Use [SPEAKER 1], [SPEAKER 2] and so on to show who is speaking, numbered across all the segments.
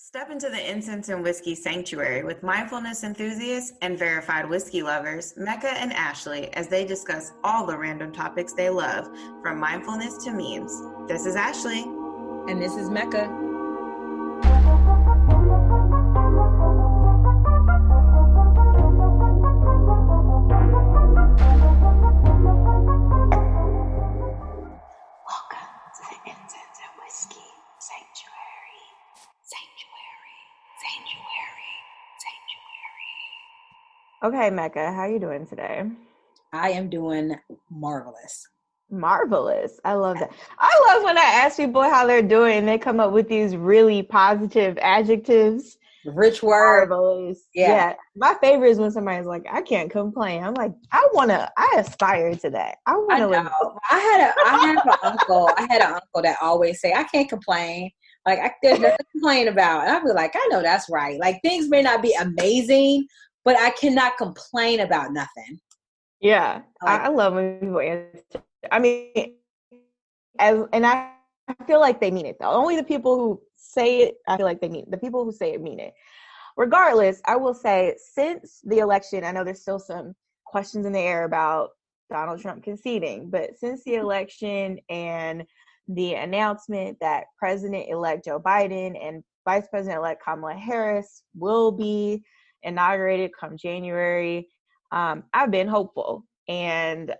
[SPEAKER 1] Step into the Incense and Whiskey sanctuary with mindfulness enthusiasts and verified whiskey lovers, Mecca and Ashley, as they discuss all the random topics they love, from mindfulness to memes. This is Ashley.
[SPEAKER 2] And this is Mecca.
[SPEAKER 1] Okay, Mecca, how are you doing today?
[SPEAKER 2] I am doing marvelous.
[SPEAKER 1] Marvelous. I love that. I love when I ask people how they're doing and they come up with these really positive adjectives.
[SPEAKER 2] Rich word.
[SPEAKER 1] Marvelous.
[SPEAKER 2] Yeah.
[SPEAKER 1] Yeah. My favorite is when somebody's like, I can't complain. I'm like, I aspire to that. I want to live.
[SPEAKER 2] I had an uncle that always say, I can't complain. Like, there's nothing to complain about. And I'd be like, I know that's right. Like, things may not be amazing, but I cannot complain about nothing.
[SPEAKER 1] Yeah. I love when people answer. I mean, I feel like they mean it though. Only the people who say it, I feel like they mean it. The people who say it mean it. Regardless, I will say since the election, I know there's still some questions in the air about Donald Trump conceding, but since the election and the announcement that President-elect Joe Biden and Vice President-elect Kamala Harris will be inaugurated come January, I've been hopeful. And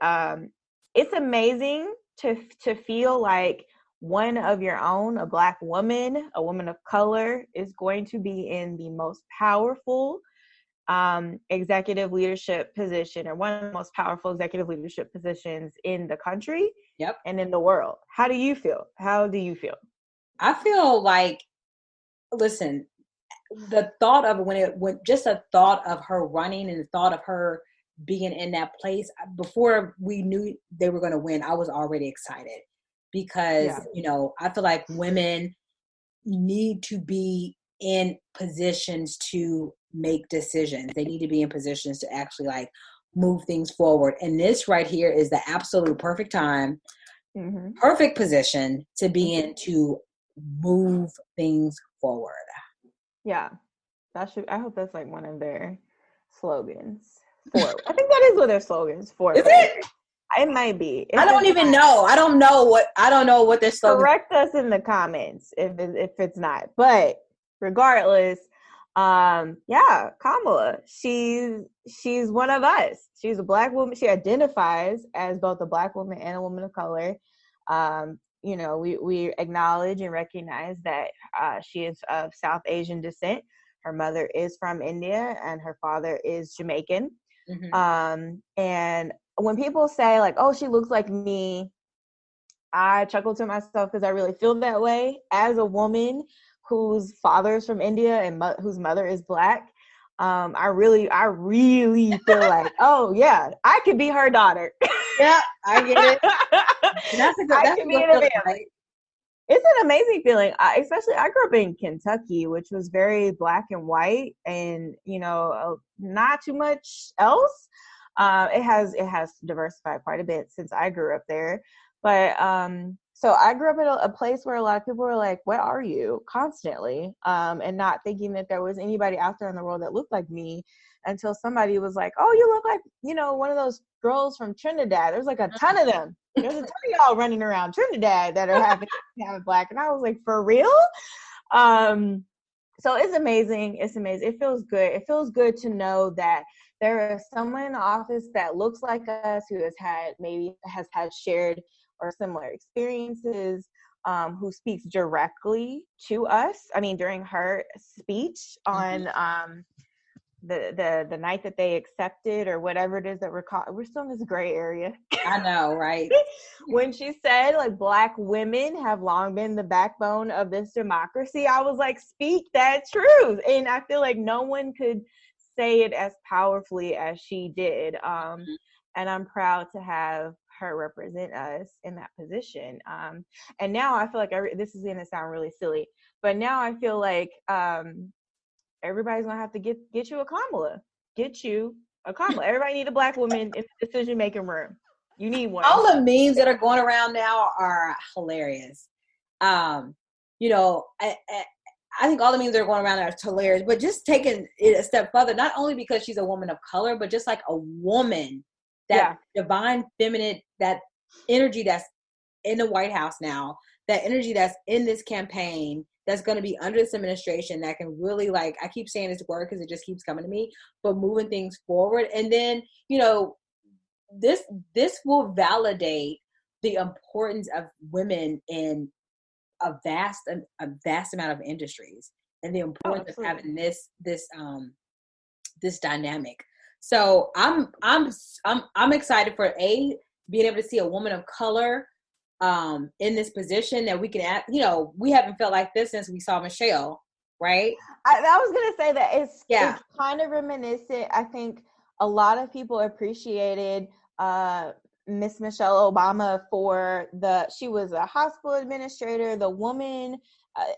[SPEAKER 1] it's amazing to feel like one of your own, a Black woman, a woman of color, is going to be in the most powerful executive leadership position, or one of the most powerful executive leadership positions in the country.
[SPEAKER 2] Yep.
[SPEAKER 1] And in the world. How do you feel?
[SPEAKER 2] I feel like, listen, the thought of just a thought of her running and the thought of her being in that place, before we knew they were going to win, I was already excited because, I feel like women need to be in positions to make decisions. They need to be in positions to actually move things forward. And this right here is the absolute perfect time, perfect position to be in to move things forward.
[SPEAKER 1] Yeah. I hope that's one of their slogans. I think that is what their slogans for.
[SPEAKER 2] Is it?
[SPEAKER 1] It might be.
[SPEAKER 2] I don't even know. I don't know what their slogan.
[SPEAKER 1] Correct us in the comments if it's not. But regardless, Kamala, she's one of us. She's a Black woman. She identifies as both a Black woman and a woman of color. We acknowledge and recognize that she is of South Asian descent. Her mother is from India and her father is Jamaican. And when people say oh, she looks like me, I chuckle to myself because I really feel that way. As a woman whose father is from India and whose mother is Black, I really feel like, oh yeah, I could be her daughter.
[SPEAKER 2] Yeah, I get it. That's a good feeling, right?
[SPEAKER 1] It's an amazing feeling. Especially, I grew up in Kentucky, which was very Black and white, and not too much else. It has diversified quite a bit since I grew up there, but so I grew up in a place where a lot of people were like, "What are you?" constantly, and not thinking that there was anybody out there in the world that looked like me, until somebody was like, "Oh, you look like one of those girls from Trinidad." There's a ton of them. There's a ton of y'all running around Trinidad that are having Black, and I was like, "For real?" So it's amazing. It's amazing. It feels good. It feels good to know that there is someone in the office that looks like us, who has had shared or similar experiences, who speaks directly to us. I mean, during her speech on the night that they accepted, or whatever it is that we're still in this gray area.
[SPEAKER 2] I know, right?
[SPEAKER 1] When she said Black women have long been the backbone of this democracy, I was like, speak that truth. And I feel like no one could say it as powerfully as she did. And I'm proud to have her represent us in that position. And now I feel like this is going to sound really silly, but now I feel like everybody's gonna have to get you a Kamala. Get you a Kamala. Everybody need a Black woman in the decision-making room. You need one.
[SPEAKER 2] All the memes that are going around now are hilarious. I think all the memes that are going around are hilarious, but just taking it a step further, not only because she's a woman of color, but just like a woman, that divine feminine, that energy that's in the White House now, that energy that's in this campaign, that's going to be under this administration, that can really, like, I keep saying this word because it just keeps coming to me, but moving things forward. And then, you know, this will validate the importance of women in a vast amount of industries, and the importance of having this dynamic. So I'm excited for being able to see a woman of color in this position, that we can act, you know, we haven't felt like this since we saw Michelle, right?
[SPEAKER 1] I was gonna say that it's kind of reminiscent. I think a lot of people appreciated Miss Michelle Obama for she was a hospital administrator, the woman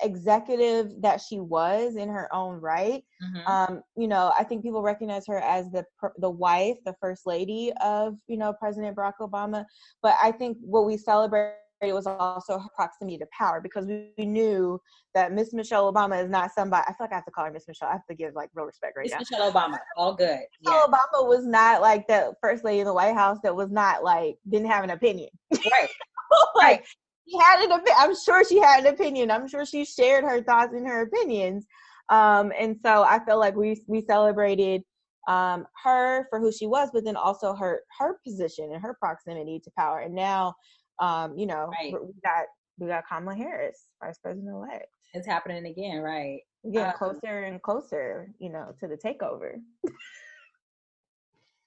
[SPEAKER 1] executive that she was in her own right.
[SPEAKER 2] Mm-hmm.
[SPEAKER 1] You know, I think people recognize her as the wife, the first lady of, you know, President Barack Obama. But I think what we celebrated was also her proximity to power, because we knew that Miss Michelle Obama is not somebody, I feel like I have to call her Miss Michelle. I have to give like real respect right now.
[SPEAKER 2] Miss Michelle Obama, all good.
[SPEAKER 1] Michelle Obama was not like the first lady in the White House that was not like, didn't have an opinion.
[SPEAKER 2] Right.
[SPEAKER 1] Like, right. She had I'm sure she had an opinion. I'm sure she shared her thoughts and her opinions. And so I feel like we celebrated her for who she was, but then also her position and her proximity to power. And now, you know, we got Kamala Harris, Vice President-elect.
[SPEAKER 2] It's happening again, right?
[SPEAKER 1] We're getting closer and closer, you know, to the takeover.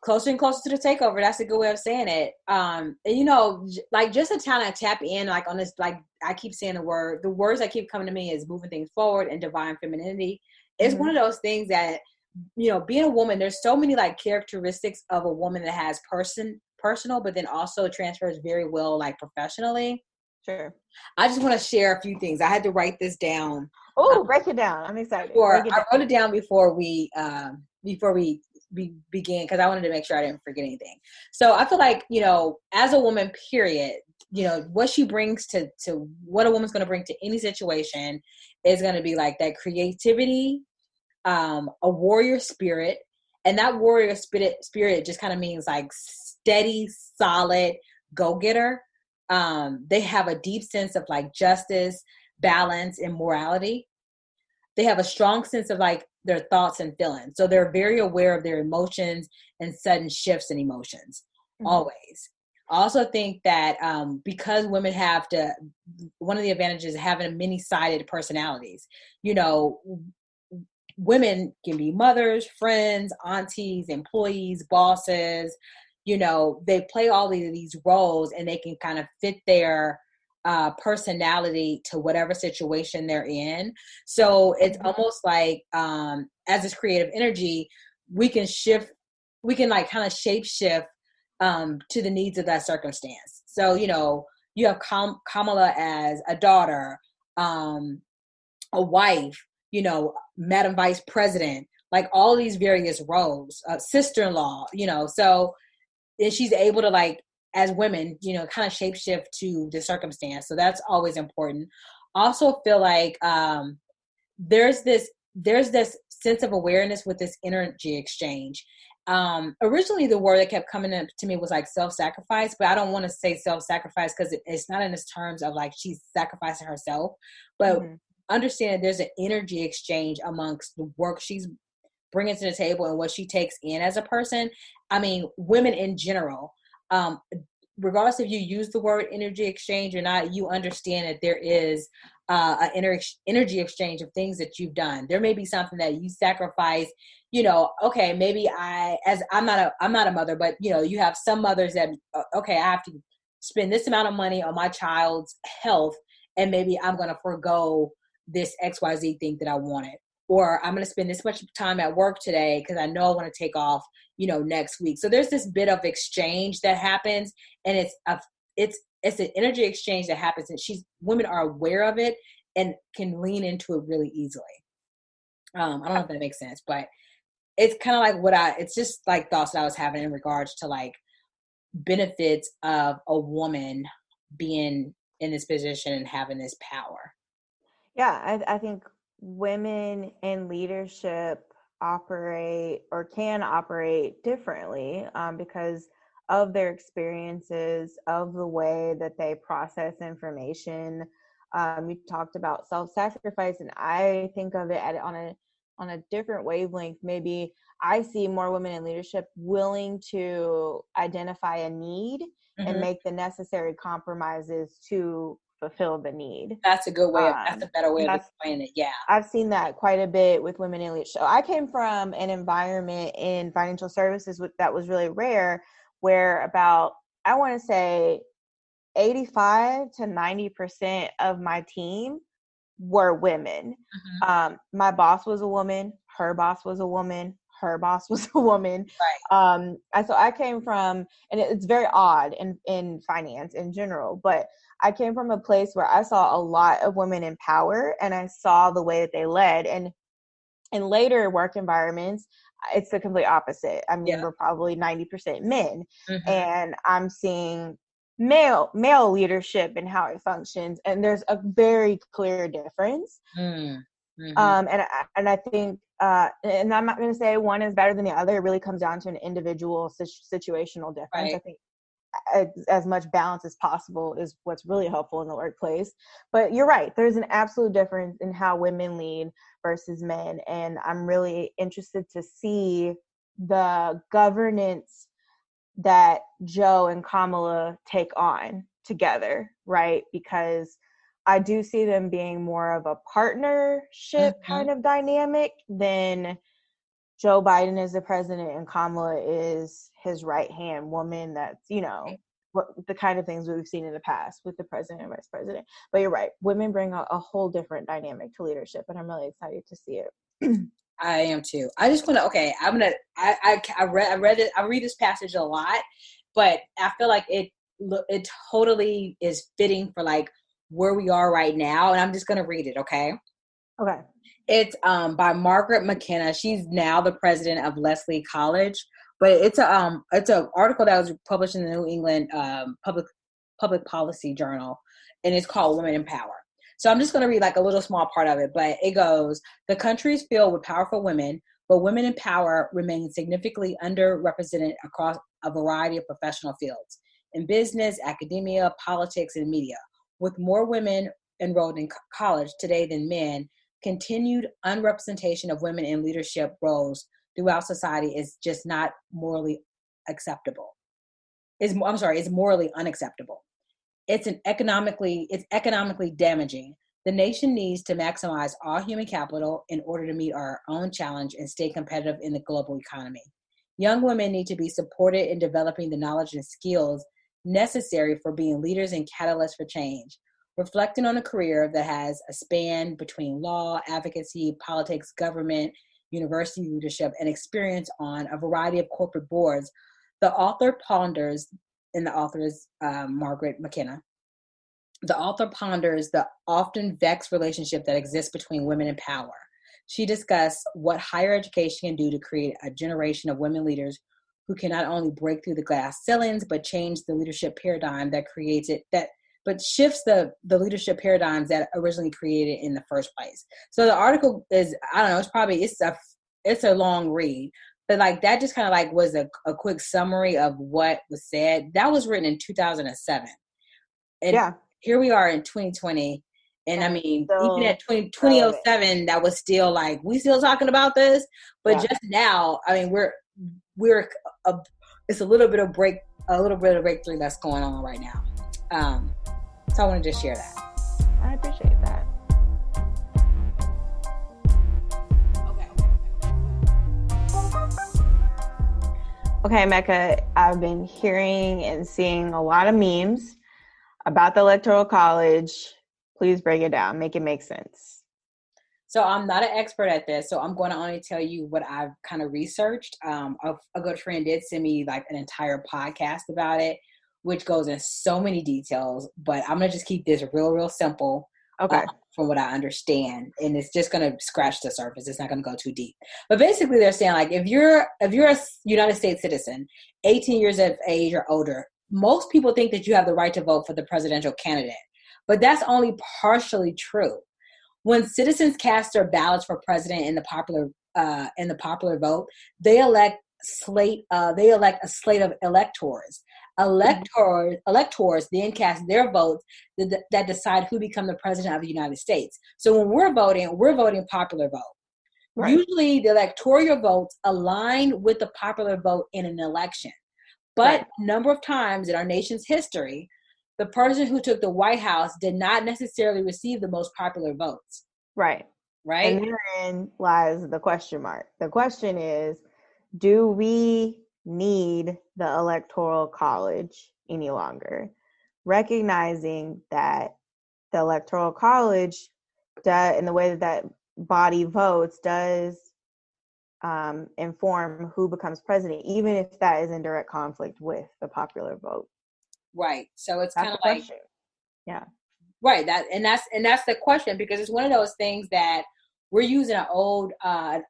[SPEAKER 2] Closer and closer to the takeover. That's a good way of saying it. And you know, like, just to kind of tap in, like, on this, like, I keep saying the words that keep coming to me is moving things forward and divine femininity. It's one of those things that, you know, being a woman, there's so many like characteristics of a woman that has personal, but then also transfers very well, like, professionally.
[SPEAKER 1] Sure.
[SPEAKER 2] I just want to share a few things. I had to write this down.
[SPEAKER 1] Oh, break it down. I'm excited.
[SPEAKER 2] I wrote it down before we began, because I wanted to make sure I didn't forget anything. So I feel like, you know, as a woman, period, you know, what she brings to what a woman's going to bring to any situation is going to be like that creativity, a warrior spirit. And that warrior spirit just kind of means like steady, solid go-getter. They have a deep sense of like justice, balance, and morality. They have a strong sense of like their thoughts and feelings. So they're very aware of their emotions and sudden shifts in emotions, always. I also think that because women have one of the advantages of having many-sided personalities, you know, women can be mothers, friends, aunties, employees, bosses, you know, they play all of these roles, and they can kind of fit their personality to whatever situation they're in. So it's almost like, as this creative energy, we can like kind of shape shift to the needs of that circumstance. So, you know, you have Kamala as a daughter, a wife, you know, Madam Vice President, like all these various roles, sister-in-law, you know, so she's able to, like, as women, you know, kind of shapeshift to the circumstance. So that's always important. Also feel like there's this sense of awareness with this energy exchange. Originally, the word that kept coming up to me was like self-sacrifice, but I don't want to say self-sacrifice because it's not in this terms of like she's sacrificing herself, but understand there's an energy exchange amongst the work she's bringing to the table and what she takes in as a person. I mean, women in general, regardless if you use the word energy exchange or not, you understand that there is an energy exchange of things that you've done. There may be something that you sacrifice, you know, okay, maybe I'm not a mother, but you know, you have some mothers that, okay, I have to spend this amount of money on my child's health, and maybe I'm going to forego this XYZ thing that I wanted. Or I'm going to spend this much time at work today because I know I want to take off, you know, next week. So there's this bit of exchange that happens, and it's an energy exchange that happens, and women are aware of it and can lean into it really easily. I don't know if that makes sense, but it's kind of like it's just like thoughts that I was having in regards to like benefits of a woman being in this position and having this power.
[SPEAKER 1] Yeah, I think women in leadership operate or can operate differently because of their experiences, of the way that they process information. You talked about self-sacrifice, and I think of it on a different wavelength. Maybe I see more women in leadership willing to identify a need and make the necessary compromises to fulfill the need.
[SPEAKER 2] That's a good way that's a better way of explaining it. Yeah.
[SPEAKER 1] I've seen that quite a bit with women in leadership. So I came from an environment in financial services that was really rare, where about, I want to say 85 to 90% of my team were women. My boss was a woman, her boss was a woman, her boss was a woman.
[SPEAKER 2] Right.
[SPEAKER 1] So I came from, and it's very odd in finance in general, but I came from a place where I saw a lot of women in power, and I saw the way that they led. And in later work environments, it's the complete opposite. I mean, we're probably 90% men, and I'm seeing male leadership and how it functions, and there's a very clear difference. And I think, and I'm not going to say one is better than the other. It really comes down to an individual situational difference.
[SPEAKER 2] Right.
[SPEAKER 1] I think as much balance as possible is what's really helpful in the workplace. But you're right, there's an absolute difference in how women lead versus men, and I'm really interested to see the governance that Joe and Kamala take on together, right? Because I do see them being more of a partnership kind of dynamic than Joe Biden is the president and Kamala is his right-hand woman. That's, what the kind of things we've seen in the past with the president and vice president. But you're right. Women bring a whole different dynamic to leadership, and I'm really excited to see it.
[SPEAKER 2] I am too. I just want to, I read this passage a lot, but I feel like it totally is fitting for like where we are right now. And I'm just going to read it. Okay.
[SPEAKER 1] Okay.
[SPEAKER 2] It's by Margaret McKenna. She's now the president of Electoral College, but it's a article that was published in the New England Public Policy Journal, and it's called Women in Power. So I'm just going to read like a little small part of it, but it goes, the country is filled with powerful women, but women in power remain significantly underrepresented across a variety of professional fields, in business, academia, politics, and media. With more women enrolled in college today than men, continued unrepresentation of women in leadership roles throughout society is just not morally acceptable. It's morally unacceptable. It's economically damaging. The nation needs to maximize all human capital in order to meet our own challenge and stay competitive in the global economy. Young women need to be supported in developing the knowledge and skills necessary for being leaders and catalysts for change. Reflecting on a career that has a span between law, advocacy, politics, government, university leadership, and experience on a variety of corporate boards, the author ponders, and the author is Margaret McKenna, the author ponders the often vexed relationship that exists between women in power. She discussed what higher education can do to create a generation of women leaders who can not only break through the glass ceilings, but change the leadership paradigm that creates it, but shifts the leadership paradigms that originally created in the first place. So the article is, I don't know, it's a long read, but like that just kind of like was a quick summary of what was said. That was written in 2007. And here we are in 2020. And I mean, even at 2007, that was still like, we still talking about this, but just now, I mean, it's a little bit of breakthrough that's going on right now. So I want to just share that.
[SPEAKER 1] I appreciate that. Okay, Mecca, I've been hearing and seeing a lot of memes about the Electoral College. Please break it down. Make it make sense.
[SPEAKER 2] So I'm not an expert at this, so I'm going to only tell you what I've kind of researched. A good friend did send me like an entire podcast about it, which goes in so many details, but I'm going to just keep this real simple.
[SPEAKER 1] Okay.
[SPEAKER 2] From what I understand. And it's just going to scratch the surface. It's not going to go too deep. But basically they're saying like, if you're a United States citizen, 18 years of age or older, most people think that you have the right to vote for the presidential candidate, but that's only partially true. when citizens cast their ballots for president in the popular vote, they elect a slate of electors. Electors then cast their votes that decide who become the president of the United States. So when we're voting popular vote. Right. Usually the electoral votes align with the popular vote in an election. But a number of times in our nation's history, the person who took the White House did not necessarily receive the most popular votes.
[SPEAKER 1] Right.
[SPEAKER 2] Right.
[SPEAKER 1] And therein lies the question mark. The question is, do we need the Electoral College any longer? Recognizing that the Electoral College, in the way that body votes, does inform who becomes president, even if that is in direct conflict with the popular vote.
[SPEAKER 2] Right. So it's kind of like,
[SPEAKER 1] yeah.
[SPEAKER 2] Right. That's the question, because it's one of those things that we're using an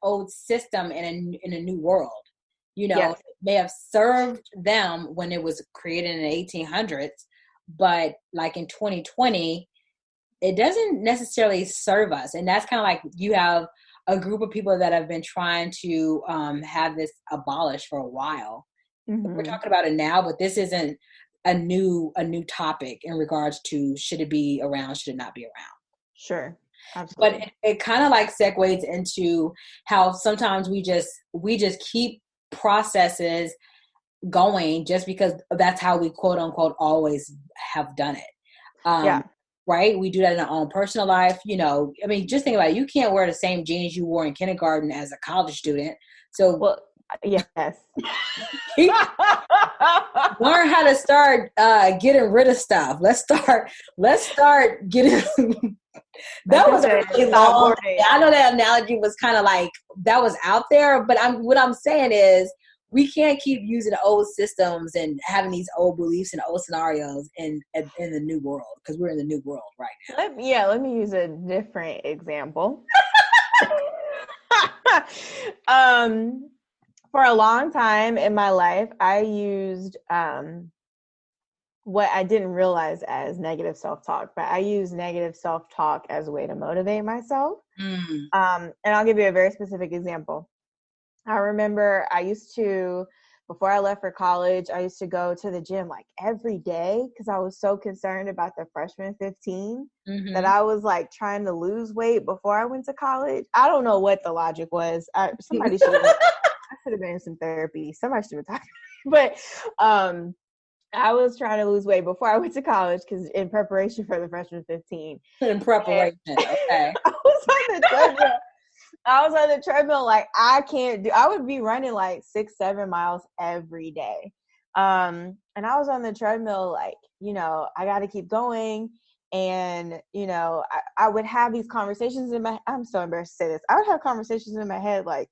[SPEAKER 2] old system in a new world. You know, It may have served them when it was created in the 1800s, but like in 2020, it doesn't necessarily serve us. And that's kind of like you have a group of people that have been trying to have this abolished for a while. Mm-hmm. We're talking about it now, but this isn't a new topic in regards to should it be around, should it not be around.
[SPEAKER 1] Sure. Absolutely.
[SPEAKER 2] But it kind of like segues into how sometimes we just keep processes going just because that's how we quote unquote always have done it. Right? We do that in our own personal life. You know, I mean, just think about it. You can't wear the same jeans you wore in kindergarten as a college student. So,
[SPEAKER 1] well, yes.
[SPEAKER 2] Learn how to start getting rid of stuff. Let's start getting. That was a really long. I know that analogy was kind of like that was out there, but what I'm saying is we can't keep using old systems and having these old beliefs and old scenarios in the new world, because we're in the new world right now.
[SPEAKER 1] Let me use a different example. For a long time in my life, I used what I didn't realize as negative self-talk, but I use negative self-talk as a way to motivate myself. And I'll give you a very specific example. I remember before I left for college, I used to go to the gym like every day because I was so concerned about the freshman 15 that I was like trying to lose weight before I went to college. I don't know what the logic was. I should have been in some therapy. Somebody should have talked to me. But I was trying to lose weight before I went to college because in preparation for the freshman 15.
[SPEAKER 2] In preparation, okay.
[SPEAKER 1] I was on the treadmill like I would be running like 6-7 miles every day. And I was on the treadmill like, you know, I got to keep going. And, you know, I would have these conversations I'm so embarrassed to say this. I would have conversations in my head like,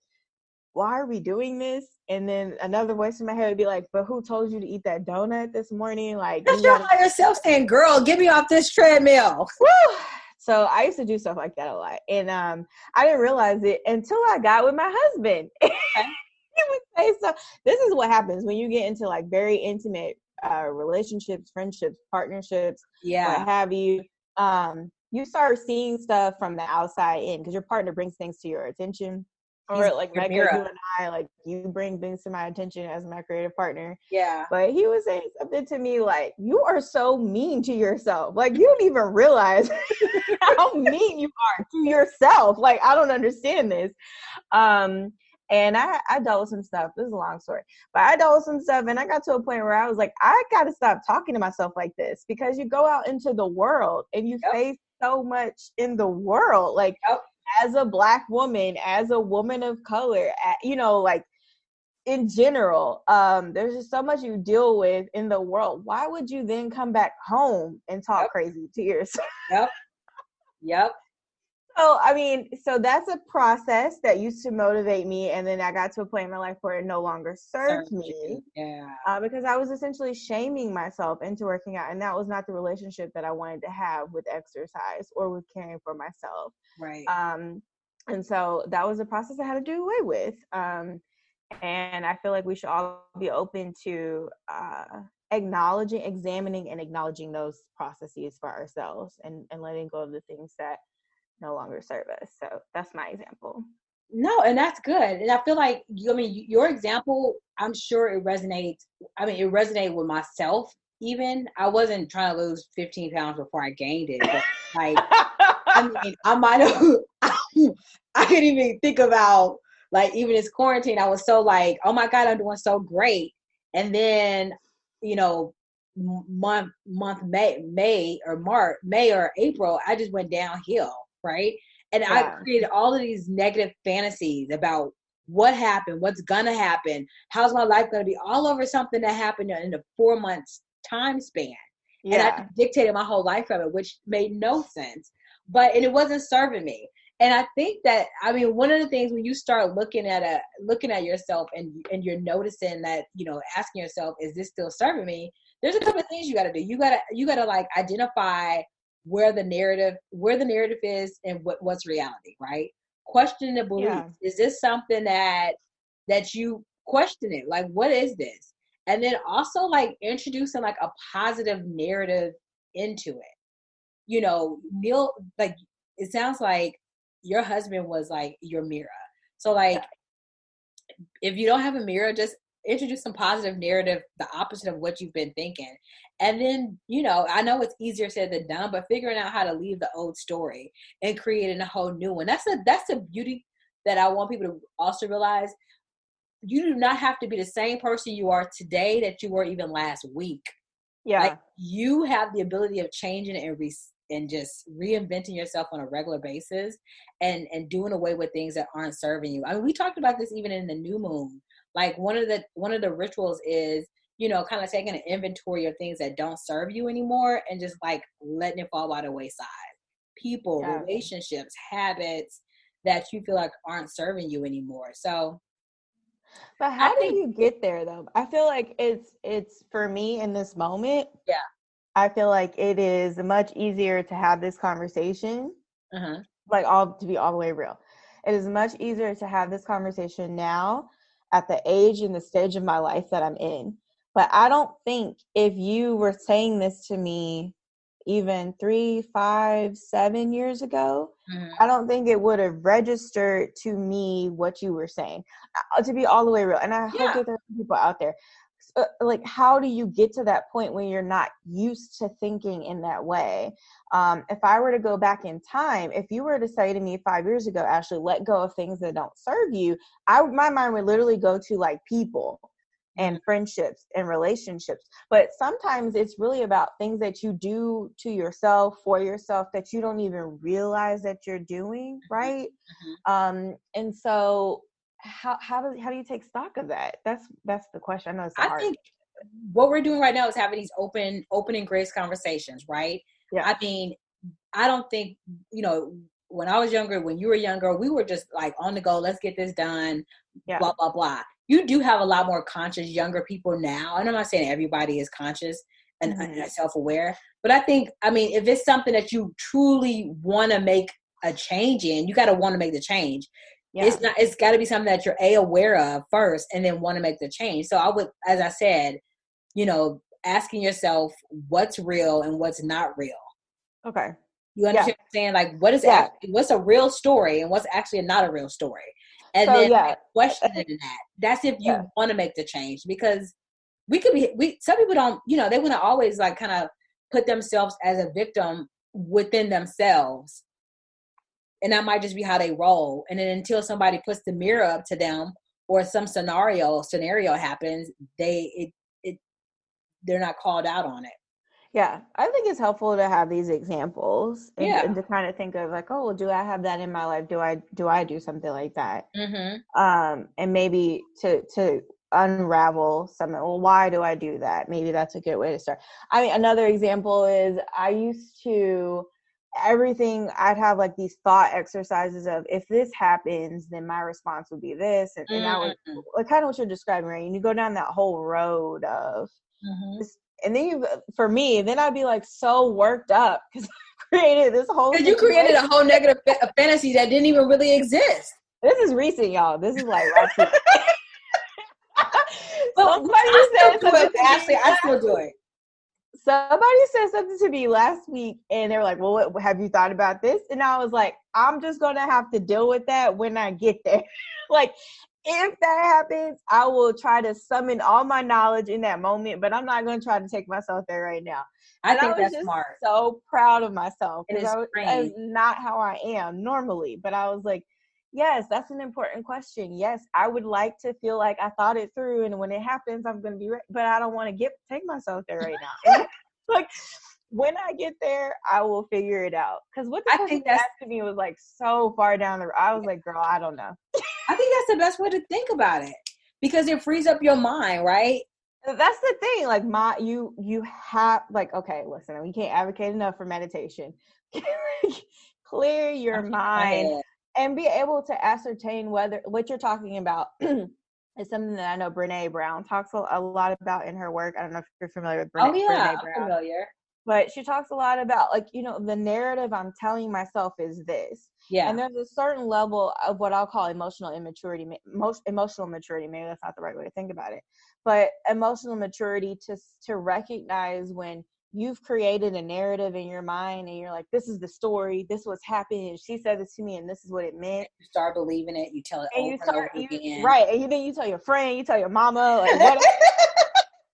[SPEAKER 1] why are we doing this? And then another voice in my head would be like, but who told you to eat that donut this morning? Like,
[SPEAKER 2] that's your higher self saying, girl, get me off this treadmill.
[SPEAKER 1] Woo! So I used to do stuff like that a lot. And I didn't realize it until I got with my husband. Okay. He would say, so this is what happens when you get into like very intimate relationships, friendships, partnerships, what have you. You start seeing stuff from the outside in because your partner brings things to your attention. Or like Mecca, you and I, like you bring things to my attention as my creative partner.
[SPEAKER 2] Yeah.
[SPEAKER 1] But he was saying something to me like, you are so mean to yourself. Like, you don't even realize how mean you are to yourself. Like, I don't understand this. And I dealt with some stuff. This is a long story. But I dealt with some stuff and I got to a point where I was like, I got to stop talking to myself like this, because you go out into the world and you face so much in the world. Like, as a Black woman, as a woman of color, you know, like in general, there's just so much you deal with in the world. Why would you then come back home and talk crazy to yourself?
[SPEAKER 2] Yep.
[SPEAKER 1] So, I mean, so that's a process that used to motivate me. And then I got to a point in my life where it no longer served me.
[SPEAKER 2] Yeah.
[SPEAKER 1] Because I was essentially shaming myself into working out. And that was not the relationship that I wanted to have with exercise or with caring for myself.
[SPEAKER 2] Right.
[SPEAKER 1] And so that was a process I had to do away with. And I feel like we should all be open to examining and acknowledging those processes for ourselves and letting go of the things that no longer serve us. So that's my example.
[SPEAKER 2] No, and that's good. And I feel like your example, I'm sure it resonates. I mean, it resonated with myself. Even I wasn't trying to lose 15 pounds before I gained it, but like, I mean, I might have. I could even think about like even this quarantine. I was so like, oh my God, I'm doing so great. And then, you know, May or April, I just went downhill, right? And I created all of these negative fantasies about what happened, what's gonna happen, how's my life gonna be, all over something that happened in a 4 months time span. And I dictated my whole life from it, which made no sense. And it wasn't serving me. And I think that, I mean, one of the things when you start looking at yourself and you're noticing that, you know, asking yourself, is this still serving me? There's a couple of things you got to do. You got to like identify where the narrative is and what's reality, right? Question the beliefs. Yeah. Is this something that you question it? Like, what is this? And then also like introducing like a positive narrative into it. You know, Neil, like, it sounds like your husband was like your mirror. So like, if you don't have a mirror, just introduce some positive narrative, the opposite of what you've been thinking. And then, you know, I know it's easier said than done, but figuring out how to leave the old story and creating a whole new one. That's the beauty that I want people to also realize. You do not have to be the same person you are today that you were even last week. Yeah. Like, you have the ability of changing and just reinventing yourself on a regular basis and doing away with things that aren't serving you. I mean, we talked about this even in the new moon. Like one of the rituals is, you know, kind of taking an inventory of things that don't serve you anymore and just like letting it fall by the wayside. People, relationships, habits that you feel like aren't serving you anymore. So,
[SPEAKER 1] but how do you get there though? I feel like it's for me in this moment. Yeah. I feel like it is much easier to have this conversation. Like to be all the way real. It is much easier to have this conversation now at the age and the stage of my life that I'm in. But I don't think if you were saying this to me even 3, 5, 7 years ago, I don't think it would have registered to me what you were saying, to be all the way real. And I hope that there are people out there. Like, how do you get to that point when you're not used to thinking in that way? If I were to go back in time, if you were to say to me 5 years ago, Ashley, let go of things that don't serve you, my mind would literally go to like people and friendships and relationships. But sometimes it's really about things that you do to yourself, for yourself, that you don't even realize that you're doing, right? And so how do you take stock of that? That's the question. I know it's hard. I think
[SPEAKER 2] what we're doing right now is having these open and grace conversations, right? Yeah. I mean, I don't think, you know, when I was younger, when you were younger, we were just like on the go, let's get this done, blah, blah, blah. You do have a lot more conscious younger people now. And I'm not saying everybody is conscious and self-aware, but I think, I mean, if it's something that you truly want to make a change in, you got to want to make the change. Yeah. It's got to be something that you're aware of first and then want to make the change. So I would, as I said, you know, asking yourself what's real and what's not real. Okay. You understand what I'm saying? Like, what's a real story and what's actually not a real story? And then questioning that. That's if you want to make the change, because some people don't, you know, they want to always like kind of put themselves as a victim within themselves. And that might just be how they roll. And then until somebody puts the mirror up to them or some scenario happens, they're not called out on it.
[SPEAKER 1] Yeah, I think it's helpful to have these examples and to kind of think of like, oh, do I have that in my life? Do I do something like that? And maybe to unravel something. Well, why do I do that? Maybe that's a good way to start. I mean, another example is I used to I'd have like these thought exercises of, if this happens, then my response would be this, and that was like kind of what you're describing, right? And you go down that whole road of this. And then then I'd be like so worked up because I created this whole.
[SPEAKER 2] Because you created a whole negative fantasy that didn't even really exist.
[SPEAKER 1] This is recent, y'all. This is like last week.
[SPEAKER 2] Somebody said something. Ashley, I still do it.
[SPEAKER 1] somebody said something to me last week and they were like, well, what, have you thought about this? And I was like, I'm just going to have to deal with that when I get there. Like, if that happens, I will try to summon all my knowledge in that moment, but I'm not going to try to take myself there right now.
[SPEAKER 2] I
[SPEAKER 1] And I
[SPEAKER 2] think
[SPEAKER 1] was
[SPEAKER 2] that's
[SPEAKER 1] just
[SPEAKER 2] smart.
[SPEAKER 1] so proud of myself
[SPEAKER 2] And
[SPEAKER 1] because
[SPEAKER 2] it's
[SPEAKER 1] that is
[SPEAKER 2] strange.
[SPEAKER 1] not how I am normally. But I was like, yes, that's an important question. Yes, I would like to feel like I thought it through, and when it happens, I'm going to be ready. But I don't want to take myself there right now. And like, when I get there, I will figure it out. Because what the
[SPEAKER 2] I
[SPEAKER 1] person
[SPEAKER 2] think that's
[SPEAKER 1] was asking me was like so far down the road. I was like, girl, I don't know.
[SPEAKER 2] I think that's the best way to think about it because it frees up your mind, right?
[SPEAKER 1] That's the thing. Like you have like, okay, listen, we can't advocate enough for meditation. Clear your mind
[SPEAKER 2] Ahead.
[SPEAKER 1] and be able to ascertain whether what you're talking about is something that I know Brene Brown talks a lot about in her work. I don't know if you're familiar with
[SPEAKER 2] Oh yeah,
[SPEAKER 1] Brene
[SPEAKER 2] I'm
[SPEAKER 1] Brown.
[SPEAKER 2] familiar.
[SPEAKER 1] But she talks a lot about, like, you know, the narrative I'm telling myself is this.
[SPEAKER 2] Yeah.
[SPEAKER 1] And there's a certain level of what I'll call emotional immaturity. Emotional maturity, maybe that's not the right way to think about it. But emotional maturity to recognize when you've created a narrative in your mind and you're like, this is the story, this was happening, and she said this to me and this is what it meant.
[SPEAKER 2] You start believing it, you tell it
[SPEAKER 1] And
[SPEAKER 2] over
[SPEAKER 1] you
[SPEAKER 2] and
[SPEAKER 1] start,
[SPEAKER 2] over again.
[SPEAKER 1] right. And then you tell your friend, you tell your mama, like, what?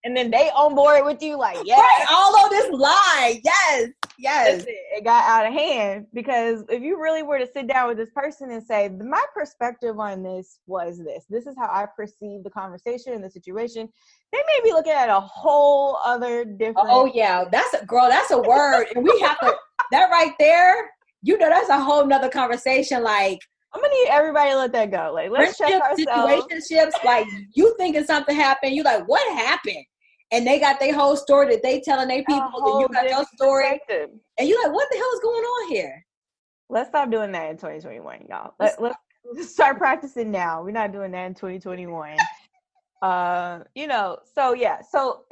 [SPEAKER 1] And then they on board with you, like, yeah.
[SPEAKER 2] Right, all of this lie. Yes.
[SPEAKER 1] Listen, it got out of hand because if you really were to sit down with this person and say, my perspective on this was this. This is how I perceive the conversation and the situation. They may be looking at a whole other different.
[SPEAKER 2] Oh yeah, that's a word, and we have to. That right there, you know, that's a whole nother conversation. Like,
[SPEAKER 1] I'm gonna need everybody to let that go. Like, let's check ourselves.
[SPEAKER 2] Situationships, like you thinking something happened, you like, what happened? And they got their whole story that they telling their people, and you got your story, and you like, what the hell is going on here?
[SPEAKER 1] Let's stop doing that in 2021, y'all. Let's start practicing now. We're not doing that in 2021. You know, so yeah, so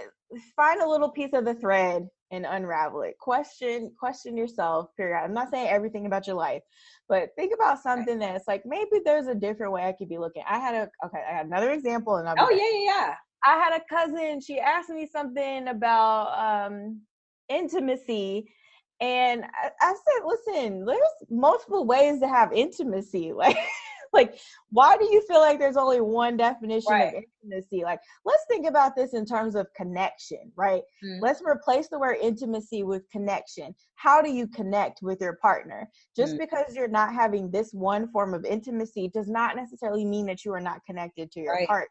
[SPEAKER 1] find a little piece of the thread and unravel it. Question yourself, period. I'm not saying everything about your life, but think about something that's like, maybe there's a different way I could be looking. I had another example, and
[SPEAKER 2] Yeah.
[SPEAKER 1] I had a cousin, she asked me something about intimacy, and I said, listen, there's multiple ways to have intimacy. Like, why do you feel like there's only one definition of intimacy? Like, let's think about this in terms of connection, right? Mm-hmm. Let's replace the word intimacy with connection. How do you connect with your partner? Just because you're not having this one form of intimacy does not necessarily mean that you are not connected to your partner.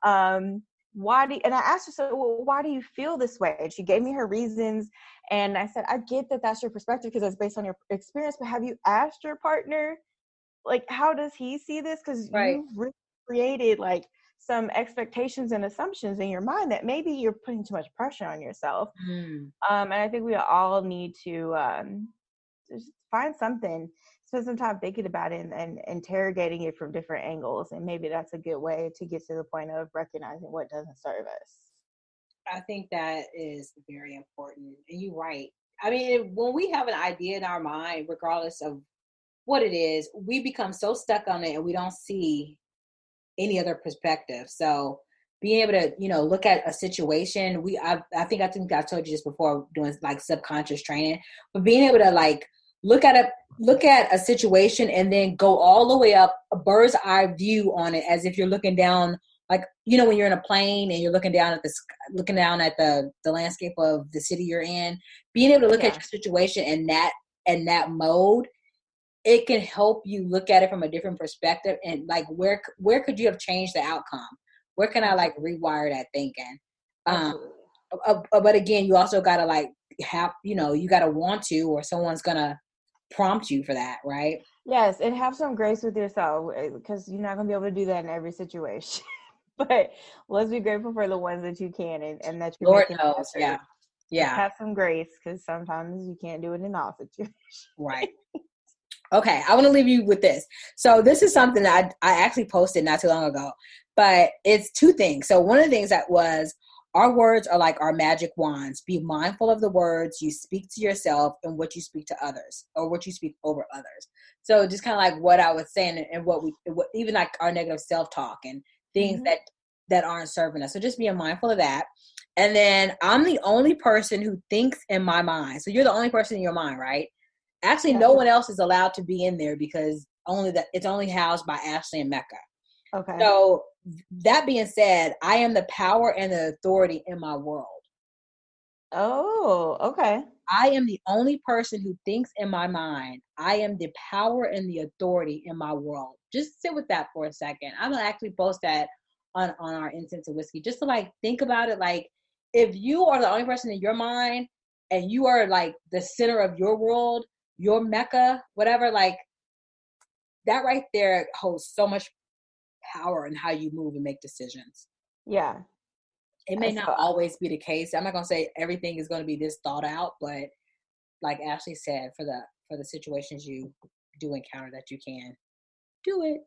[SPEAKER 1] And I asked her, so, well, why do you feel this way? And she gave me her reasons. And I said, I get that that's your perspective because it's based on your experience, but have you asked your partner, like, how does he see this? Because you've really created like some expectations and assumptions in your mind that maybe you're putting too much pressure on yourself. And I think we all need to just find something, spend some time thinking about it and interrogating it from different angles. And maybe that's a good way to get to the point of recognizing what doesn't serve us.
[SPEAKER 2] I think that is very important. And you're right. I mean, when we have an idea in our mind, regardless of what it is, we become so stuck on it and we don't see any other perspective. So being able to, you know, look at a situation, I think I told you this before, doing like subconscious training, but being able to like look at a situation and then go all the way up, a bird's eye view on it, as if you're looking down, like, you know, when you're in a plane and you're looking down at the landscape of the city you're in, being able to look at your situation in that mode, it can help you look at it from a different perspective and like where could you have changed the outcome? Where can I like rewire that thinking? But again, you also gotta like have, you know, you gotta want to, or someone's gonna prompt you for that, right?
[SPEAKER 1] Yes, and have some grace with yourself because you're not gonna be able to do that in every situation. But let's be grateful for the ones that you can and that you're
[SPEAKER 2] Lord
[SPEAKER 1] making
[SPEAKER 2] knows, yeah.
[SPEAKER 1] Just have some grace because sometimes you can't do it in all situations.
[SPEAKER 2] Right. Okay, I want to leave you with this. So this is something that I actually posted not too long ago, but it's two things. So one of the things that was, our words are like our magic wands. Be mindful of the words you speak to yourself and what you speak to others, or what you speak over others. So just kind of like what I was saying, and what even like our negative self-talk and things that aren't serving us. So just being mindful of that. And then I'm the only person who thinks in my mind. So you're the only person in your mind, right? Actually,
[SPEAKER 1] Yeah.
[SPEAKER 2] no one else is allowed to be in there because it's only housed by Ashley and Mecca.
[SPEAKER 1] Okay.
[SPEAKER 2] So that being said, I am the power and the authority in my world.
[SPEAKER 1] Oh, okay.
[SPEAKER 2] I am the only person who thinks in my mind. I am the power and the authority in my world. Just sit with that for a second. I'm gonna actually post that on our Incense and Whiskey, just to like think about it. Like, if you are the only person in your mind and you are like the center of your world, your Mecca, whatever, like that right there holds so much power in how you move and make decisions.
[SPEAKER 1] Yeah.
[SPEAKER 2] It may not
[SPEAKER 1] So
[SPEAKER 2] always be the case. I'm not gonna say everything is gonna be this thought out, but like Ashley said, for the situations you do encounter, that you can do it.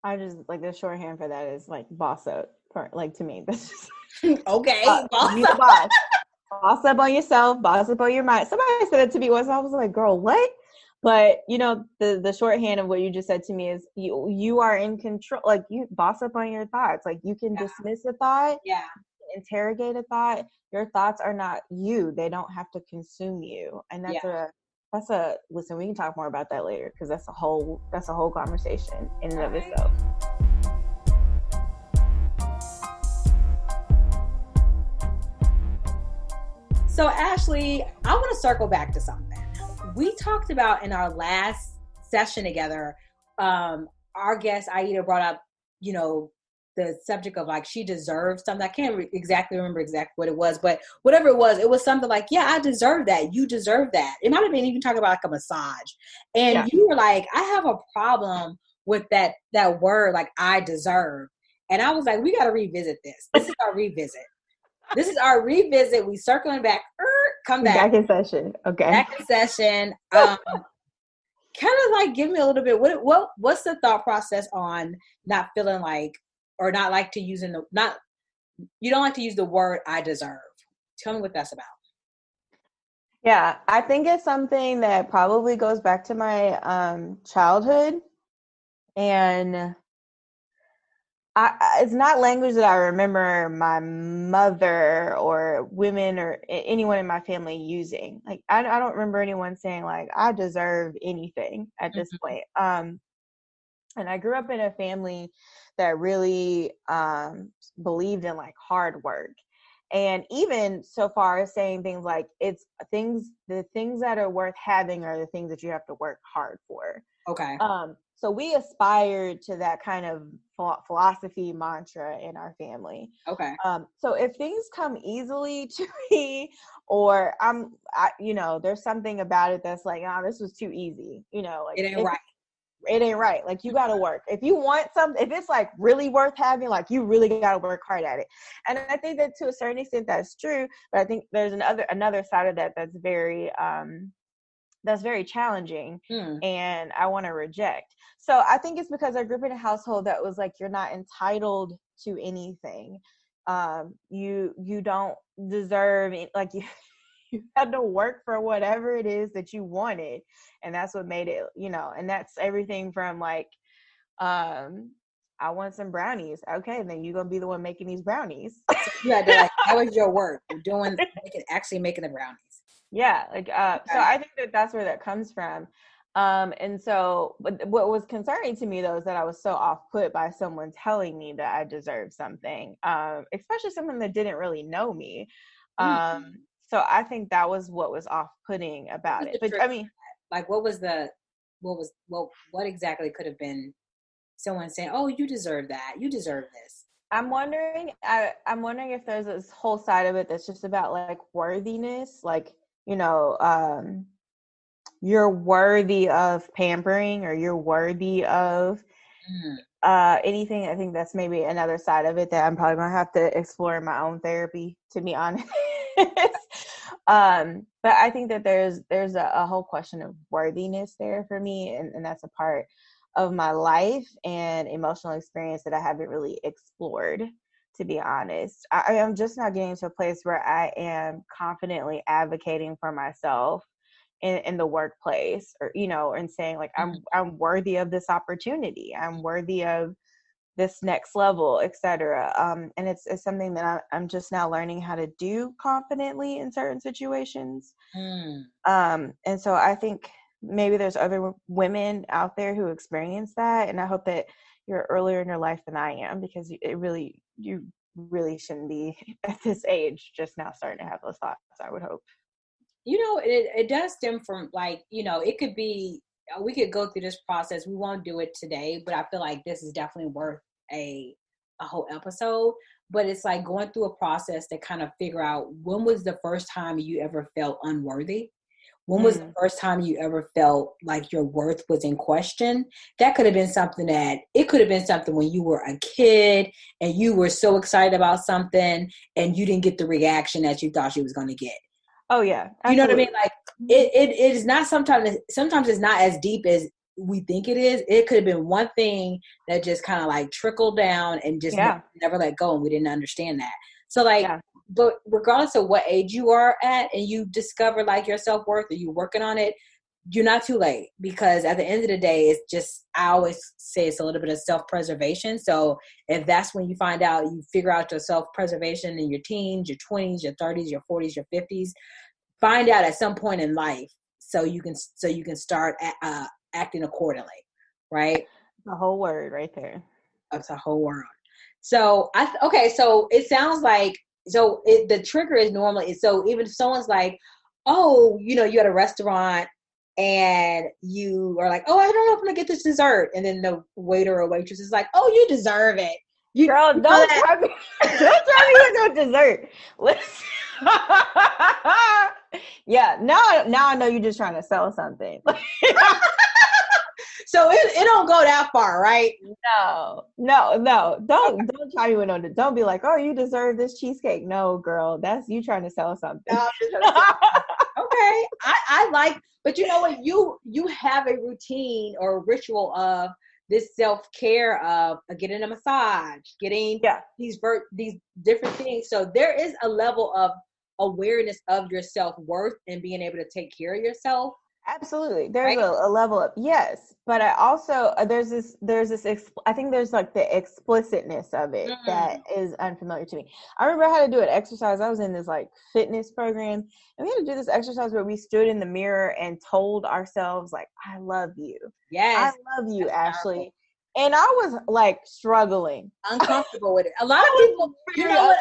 [SPEAKER 1] I just like the shorthand for that is like boss up. Like to me, that's just
[SPEAKER 2] Okay,
[SPEAKER 1] be the boss. Boss up on yourself. Boss up on your mind. Somebody said it to me once. I was like, "Girl, what?" But you know, the shorthand of what you just said to me is you are in control. Like you boss up on your thoughts. Like you can dismiss a thought,
[SPEAKER 2] yeah,
[SPEAKER 1] interrogate a thought. Your thoughts are not you. They don't have to consume you. And
[SPEAKER 2] yeah.
[SPEAKER 1] that's a listen, we can talk more about that later because that's a whole conversation in and
[SPEAKER 2] All
[SPEAKER 1] of
[SPEAKER 2] right.
[SPEAKER 1] itself.
[SPEAKER 2] So Ashley, I want to circle back to something we talked about in our last session together. Our guest Aida brought up, you know, the subject of like she deserves something. I can't exactly remember exactly what it was, but whatever it was something like, yeah, I deserve that. You deserve that. It might have been even talking about like a massage, and
[SPEAKER 1] Yeah.
[SPEAKER 2] you were like, I have a problem with that word, like I deserve. And I was like, we got to revisit this. This is our revisit. This is our revisit. We circling back. Come back.
[SPEAKER 1] Back in session. Okay.
[SPEAKER 2] Back in session. Kind of like give me a little bit. What's the thought process on not feeling like, or not like to using the not you don't like to use the word I deserve. Tell me what that's about.
[SPEAKER 1] Yeah, I think it's something that probably goes back to my childhood, and it's not language that I remember my mother or women or anyone in my family using. Like I don't remember anyone saying like I deserve anything at this
[SPEAKER 2] Mm-hmm.
[SPEAKER 1] point. And I grew up in a family that really believed in like hard work. And even so far as saying things like the things that are worth having are the things that you have to work hard for.
[SPEAKER 2] Okay.
[SPEAKER 1] So we aspired to that kind of philosophy mantra in our family.
[SPEAKER 2] Okay.
[SPEAKER 1] So if things come easily to me, or there's something about it that's like, oh, this was too easy, like
[SPEAKER 2] It ain't right.
[SPEAKER 1] it ain't right. Like you got to work. If you want something, if it's like really worth having, like you really got to work hard at it. And I think that to a certain extent that's true, but I think there's another side of that that's very challenging, and I want to reject. So I think it's because I grew up in a household that was like, you're not entitled to anything. You don't deserve it. Like you had to work for whatever it is that you wanted, and that's what made it. And that's everything from like, I want some brownies. Okay, then you're gonna be the one making these brownies.
[SPEAKER 2] So you had to like, that was your work. You're actually making the brownies.
[SPEAKER 1] Yeah, like so
[SPEAKER 2] Okay.
[SPEAKER 1] I think that that's where that comes from. And so but what was concerning to me though is that I was so off put by someone telling me that I deserved something, especially someone that didn't really know me.
[SPEAKER 2] Mm-hmm.
[SPEAKER 1] So I think that was what was off putting
[SPEAKER 2] What
[SPEAKER 1] about
[SPEAKER 2] was
[SPEAKER 1] it.
[SPEAKER 2] the
[SPEAKER 1] But
[SPEAKER 2] trick?
[SPEAKER 1] I mean,
[SPEAKER 2] Like, what exactly could have been someone saying, "Oh, you deserve that. You deserve this."
[SPEAKER 1] I'm wondering if there's this whole side of it that's just about like worthiness, like, you're worthy of pampering, or you're worthy of
[SPEAKER 2] Mm.
[SPEAKER 1] anything. I think that's maybe another side of it that I'm probably gonna have to explore in my own therapy, to be honest. But I think that there's a whole question of worthiness there for me, and that's a part of my life and emotional experience that I haven't really explored, to be honest. I am just not getting to a place where I am confidently advocating for myself in the workplace, or and saying like I'm worthy of this opportunity. I'm worthy of this next level, etc. And it's something that I'm just now learning how to do confidently in certain situations. And so I think maybe there's other women out there who experience that, and I hope that you're earlier in your life than I am, because you really shouldn't be at this age just now starting to have those thoughts, I would hope.
[SPEAKER 2] It does stem from, like, it could be, we could go through this process. We won't do it today, but I feel like this is definitely worth a whole episode. But it's like going through a process to kind of figure out, when was the first time you ever felt unworthy? When was the first time you ever felt like your worth was in question? That could have been something when you were a kid and you were so excited about something and you didn't get the reaction that you thought you was going to get.
[SPEAKER 1] Oh yeah. Absolutely.
[SPEAKER 2] You know what I mean? Like it is not sometimes it's not as deep as we think it is. It could have been one thing that just kind of like trickled down and just never let go, and we didn't understand that. So like, but regardless of what age you are at and you discover like your self-worth or you're working on it, you're not too late, because at the end of the day, it's just, I always say it's a little bit of self-preservation. So if that's when you find out, you figure out your self-preservation in your teens, your 20s, your 30s, your 40s, your 50s, find out at some point in life so you can start acting accordingly, right?
[SPEAKER 1] The whole word right there.
[SPEAKER 2] That's a whole word. So so it sounds like, the trigger is normally, so even if someone's like, oh, you're at a restaurant and you are like, oh, I don't know if I'm gonna get this dessert, and then the waiter or waitress is like, oh, you deserve it.
[SPEAKER 1] Girl, don't try me with no dessert. Listen. Yeah, now I know you're just trying to sell something.
[SPEAKER 2] So it don't go that far, right?
[SPEAKER 1] No. Don't try me with no. Don't be like, oh, you deserve this cheesecake. No, girl, that's you trying to sell something. No,
[SPEAKER 2] okay, I like, but you know what? You have a routine or a ritual of this self-care of getting a massage, getting these different things. So there is a level of awareness of your self-worth and being able to take care of yourself.
[SPEAKER 1] Absolutely. There's a level of, yes, but I also, there's this, I think there's like the explicitness of it that is unfamiliar to me. I remember I had to do an exercise. I was in this like fitness program, and we had to do this exercise where we stood in the mirror and told ourselves like, I love you.
[SPEAKER 2] Yes.
[SPEAKER 1] I love you, Ashley. Powerful. And I was like struggling.
[SPEAKER 2] Uncomfortable with it. A lot of people,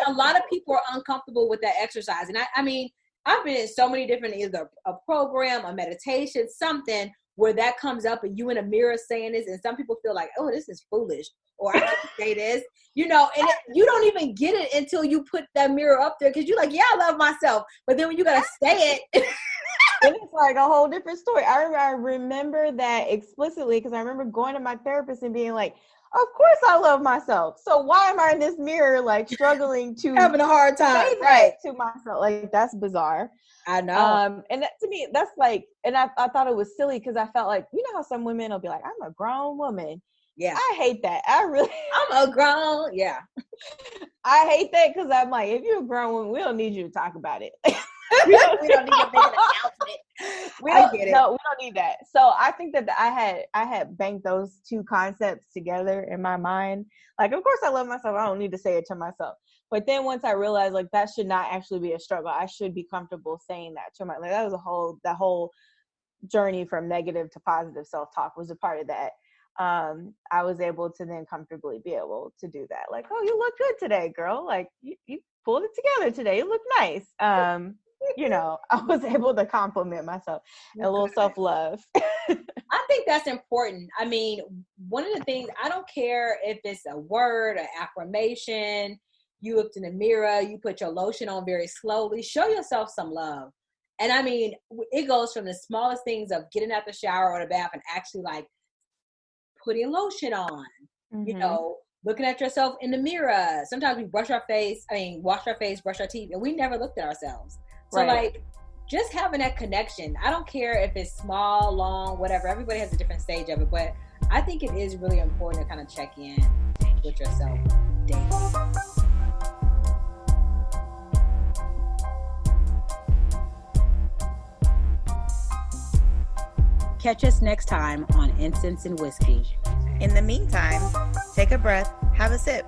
[SPEAKER 2] a lot of people are uncomfortable with that exercise. And I mean, I've been in so many different, either a program, a meditation, something where that comes up and you in a mirror saying this, and some people feel like, oh, this is foolish, or I can't say this, and you don't even get it until you put that mirror up there, because you're like, yeah, I love myself. But then when you got to say it,
[SPEAKER 1] then it's like a whole different story. I remember that explicitly, because I remember going to my therapist and being like, of course I love myself. So why am I in this mirror, like struggling to
[SPEAKER 2] having a hard time,
[SPEAKER 1] right, to myself? Like, that's bizarre.
[SPEAKER 2] I know.
[SPEAKER 1] And that, to me, that's like, and I thought it was silly, because I felt like, how some women will be like, I'm a grown woman.
[SPEAKER 2] Yeah.
[SPEAKER 1] I hate that.
[SPEAKER 2] I'm a grown. Yeah.
[SPEAKER 1] I hate that, because I'm like, if you're a grown woman, we don't need you to talk about it.
[SPEAKER 2] we don't need to make an announcement.
[SPEAKER 1] We don't need that. So I think that I had banked those two concepts together in my mind. Like, of course I love myself. I don't need to say it to myself. But then once I realized, like, that should not actually be a struggle. I should be comfortable saying that to myself. Like, that was that whole journey from negative to positive self-talk was a part of that. I was able to then comfortably be able to do that. Like, oh, you look good today, girl. Like, you pulled it together today. You look nice. I was able to compliment myself. A little self-love.
[SPEAKER 2] I think that's important. I mean, one of the things, I don't care if it's a word, an affirmation, you looked in the mirror, you put your lotion on very slowly, show yourself some love. And I mean, it goes from the smallest things of getting out the shower or the bath and actually like putting lotion on, looking at yourself in the mirror. Sometimes we wash our face, brush our teeth, and we never looked at ourselves. So like, just having that connection. I don't care if it's small, long, whatever. Everybody has a different stage of it, but I think it is really important to kind of check in with yourself daily. Catch us next time on Incense and Whiskey.
[SPEAKER 1] In the meantime, take a breath, have a sip,